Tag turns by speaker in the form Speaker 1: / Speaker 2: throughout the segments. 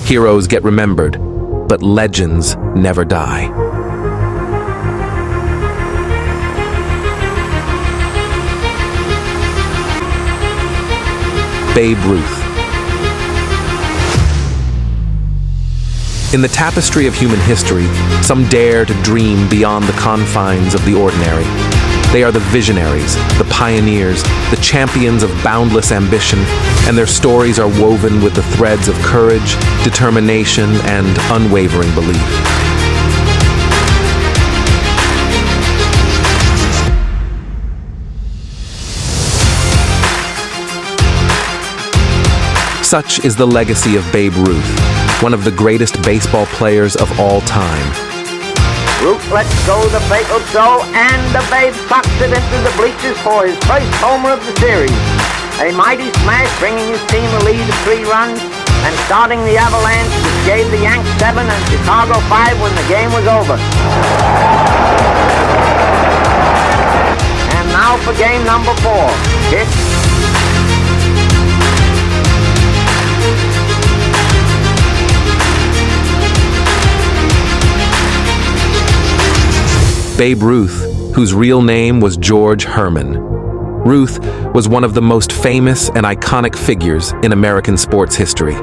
Speaker 1: Heroes get remembered, but legends never die. Babe Ruth. In the tapestry of human history, some dare to dream beyond the confines of the ordinary. They are the visionaries, the pioneers, the champions of boundless ambition, and their stories are woven with the threads of courage, determination, and unwavering belief. Such is the legacy of Babe Ruth, one of the greatest baseball players of all time.
Speaker 2: Ruth lets go the fatal throw, and the Babe sucks it into the bleachers for his first homer of the series. A mighty smash, bringing his team a lead of 3 runs, and starting the avalanche, which gave the Yanks 7 and Chicago 5 when the game was over. And now for game number 4. Pitch.
Speaker 1: Babe Ruth, whose real name was George Herman. Ruth was one of the most famous and iconic figures in American sports history.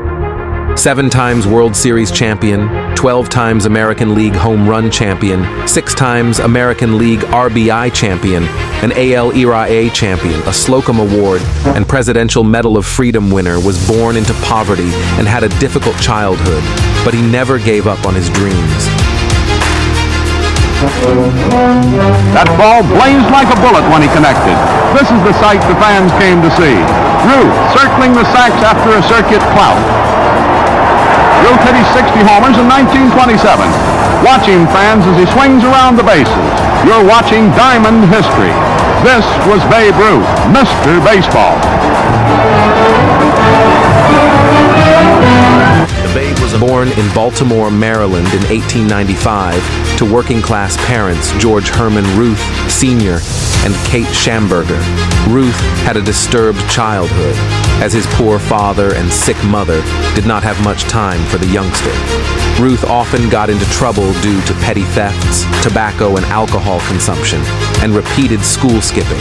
Speaker 1: 7 times World Series champion, 12 times American League home run champion, 6 times American League RBI champion, an AL Era A champion, a Slocum Award, and Presidential Medal of Freedom winner, was born into poverty and had a difficult childhood, but he never gave up on his dreams.
Speaker 3: That ball blazed like a bullet when he connected. This is the sight the fans came to see. Ruth circling the sacks after a circuit clout. Ruth hit his 60 homers in 1927. Watching fans as he swings around the bases. You're watching Diamond history. This was Babe Ruth, Mr. Baseball.
Speaker 1: Babe was born in Baltimore, Maryland in 1895 to working-class parents George Herman Ruth, Sr. and Kate Schamberger. Ruth had a disturbed childhood, as his poor father and sick mother did not have much time for the youngster. Ruth often got into trouble due to petty thefts, tobacco and alcohol consumption, and repeated school skipping.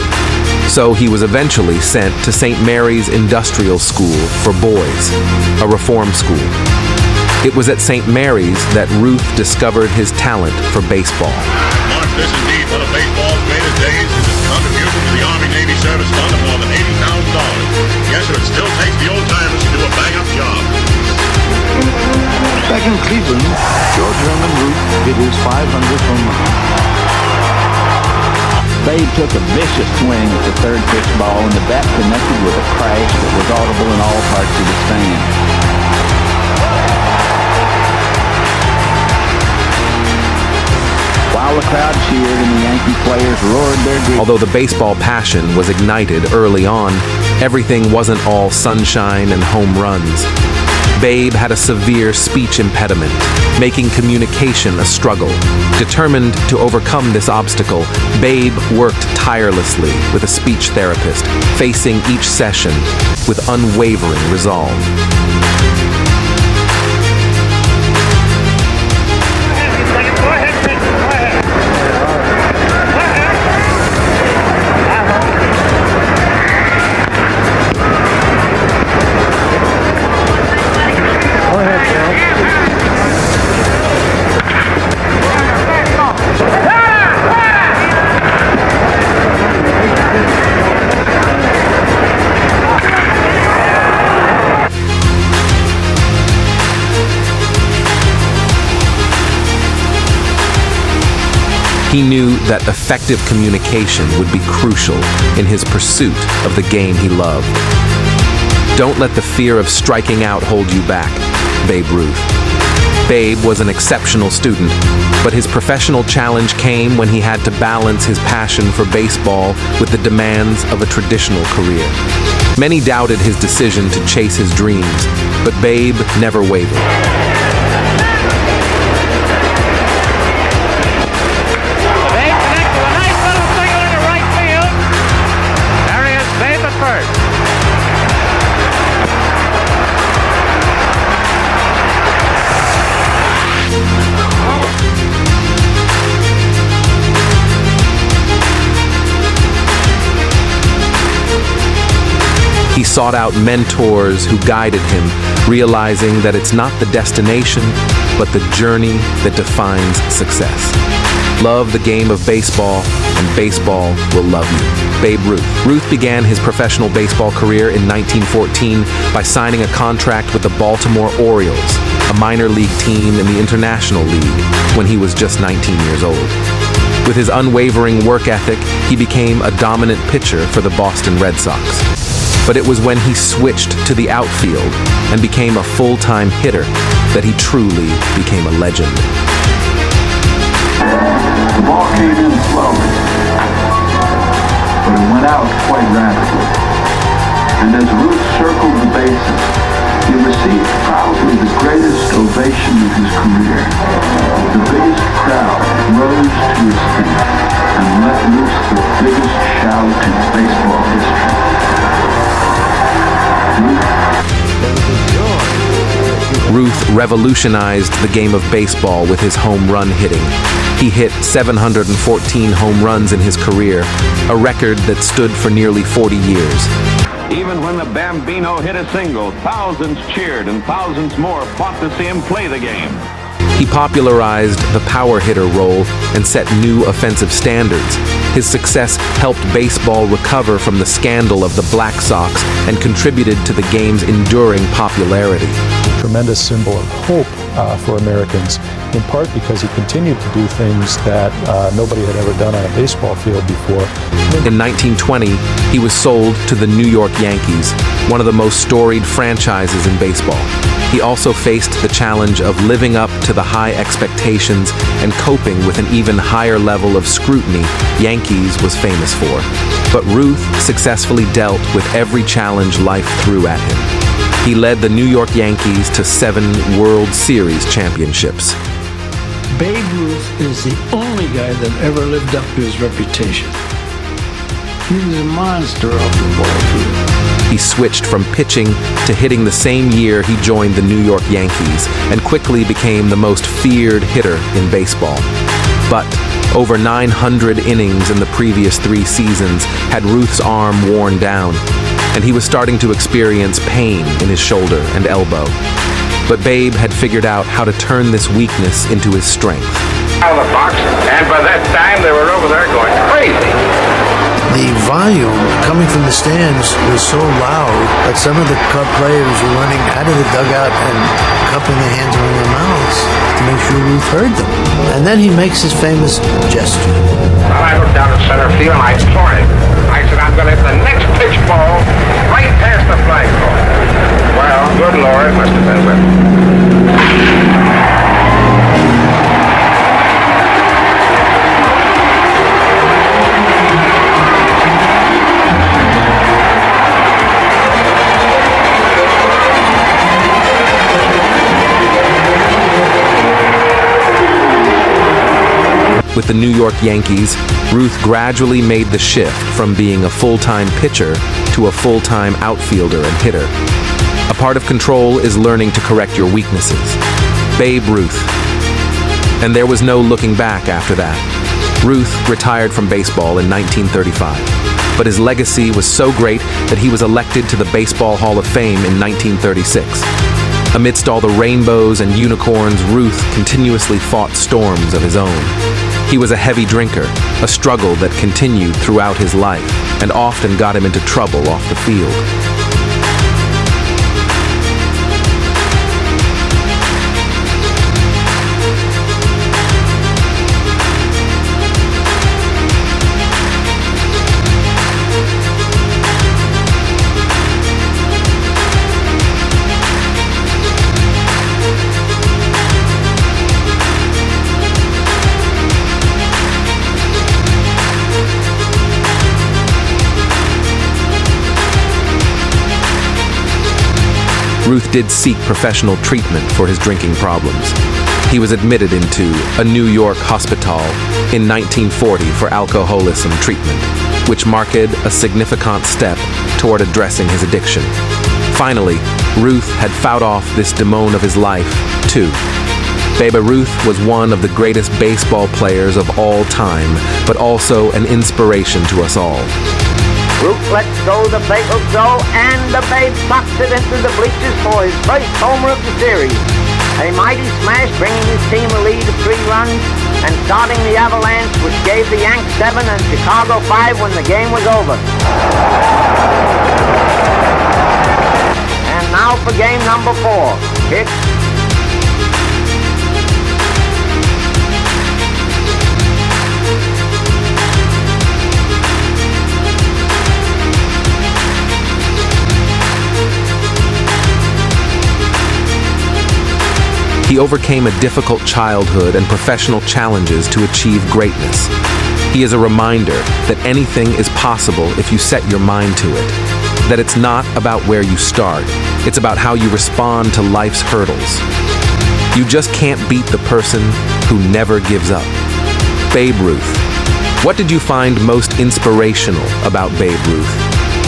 Speaker 1: So he was eventually sent to St. Mary's Industrial School for Boys, a reform school. It was at St. Mary's that Ruth discovered his talent for baseball.
Speaker 4: Mark, this is indeed one of baseball's greatest days. It's a contribution to the Army-Navy Service Fund of more than $80,000. Yes, sir, it still takes the old-timers to do a bang-up job.
Speaker 5: Back in Cleveland, George Herman Ruth hit his 500th home run.
Speaker 6: Babe took a vicious swing at the third pitch ball, and the bat connected with a crash that was audible in all parts of the stand. While the crowd cheered and the Yankee players roared their greetings.
Speaker 1: Although the baseball passion was ignited early on, everything wasn't all sunshine and home runs. Babe had a severe speech impediment, making communication a struggle. Determined to overcome this obstacle, Babe worked tirelessly with a speech therapist, facing each session with unwavering resolve. He knew that effective communication would be crucial in his pursuit of the game he loved. Don't let the fear of striking out hold you back, Babe Ruth. Babe was an exceptional student, but his professional challenge came when he had to balance his passion for baseball with the demands of a traditional career. Many doubted his decision to chase his dreams, but Babe never wavered. sought out mentors who guided him, realizing that it's not the destination, but the journey that defines success. Love the game of baseball, and baseball will love you. Babe Ruth. Ruth began his professional baseball career in 1914 by signing a contract with the Baltimore Orioles, a minor league team in the International League, when he was just 19 years old. With his unwavering work ethic, he became a dominant pitcher for the Boston Red Sox. But it was when he switched to the outfield and became a full-time hitter that he truly became a legend.
Speaker 7: The ball came in slowly, but it went out quite rapidly. And as Ruth circled the bases, he received probably the greatest ovation of his career. The biggest crowd rose to his feet and let loose the biggest shout in baseball history.
Speaker 1: Ruth revolutionized the game of baseball with his home run hitting. He hit 714 home runs in his career, a record that stood for nearly 40 years.
Speaker 3: Even when the Bambino hit a single, thousands cheered and thousands more fought to see him play the game.
Speaker 1: He popularized the power hitter role and set new offensive standards. His success helped baseball recover from the scandal of the Black Sox and contributed to the game's enduring popularity.
Speaker 8: Tremendous symbol of hope for Americans, in part because he continued to do things that nobody had ever done on a baseball field before.
Speaker 1: In 1920, he was sold to the New York Yankees, one of the most storied franchises in baseball. He also faced the challenge of living up to the high expectations and coping with an even higher level of scrutiny Yankees was famous for. But Ruth successfully dealt with every challenge life threw at him. He led the New York Yankees to 7 World Series championships.
Speaker 9: Babe Ruth is the only guy that ever lived up to his reputation. He was a monster off the ball field.
Speaker 1: He switched from pitching to hitting the same year he joined the New York Yankees and quickly became the most feared hitter in baseball. But over 900 innings in the previous 3 seasons had Ruth's arm worn down, and he was starting to experience pain in his shoulder and elbow. But Babe had figured out how to turn this weakness into his strength.
Speaker 10: Out of the box, and by that time they were over there going crazy.
Speaker 11: The volume coming from the stands was so loud that some of the Cub players were running out of the dugout and cupping their hands around their mouths to make sure Ruth heard them. And then he makes his famous gesture.
Speaker 10: Well, I looked down at center field and I pointed. I said, I'm going to hit the next pitch ball right past the flagpole. Well, good Lord, it must have been with him.
Speaker 1: With the New York Yankees, Ruth gradually made the shift from being a full-time pitcher to a full-time outfielder and hitter. A part of control is learning to correct your weaknesses. Babe Ruth. And there was no looking back after that. Ruth retired from baseball in 1935, but his legacy was so great that he was elected to the Baseball Hall of Fame in 1936. Amidst all the rainbows and unicorns, Ruth continuously fought storms of his own. He was a heavy drinker, a struggle that continued throughout his life and often got him into trouble off the field. Ruth did seek professional treatment for his drinking problems. He was admitted into a New York hospital in 1940 for alcoholism treatment, which marked a significant step toward addressing his addiction. Finally, Ruth had fought off this demon of his life, too. Babe Ruth was one of the greatest baseball players of all time, but also an inspiration to us all.
Speaker 2: Ruth lets go the fatal throw, and the Babe sucks it into the bleachers for his first homer of the series. A mighty smash, bringing his team a lead of 3 runs and starting the avalanche, which gave the Yanks 7 and Chicago 5 when the game was over. And now for game number 4. Pitch.
Speaker 1: He overcame a difficult childhood and professional challenges to achieve greatness. He is a reminder that anything is possible if you set your mind to it. That it's not about where you start, it's about how you respond to life's hurdles. You just can't beat the person who never gives up. Babe Ruth. What did you find most inspirational about Babe Ruth?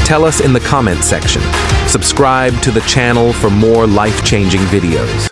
Speaker 1: Tell us in the comment section. Subscribe to the channel for more life-changing videos.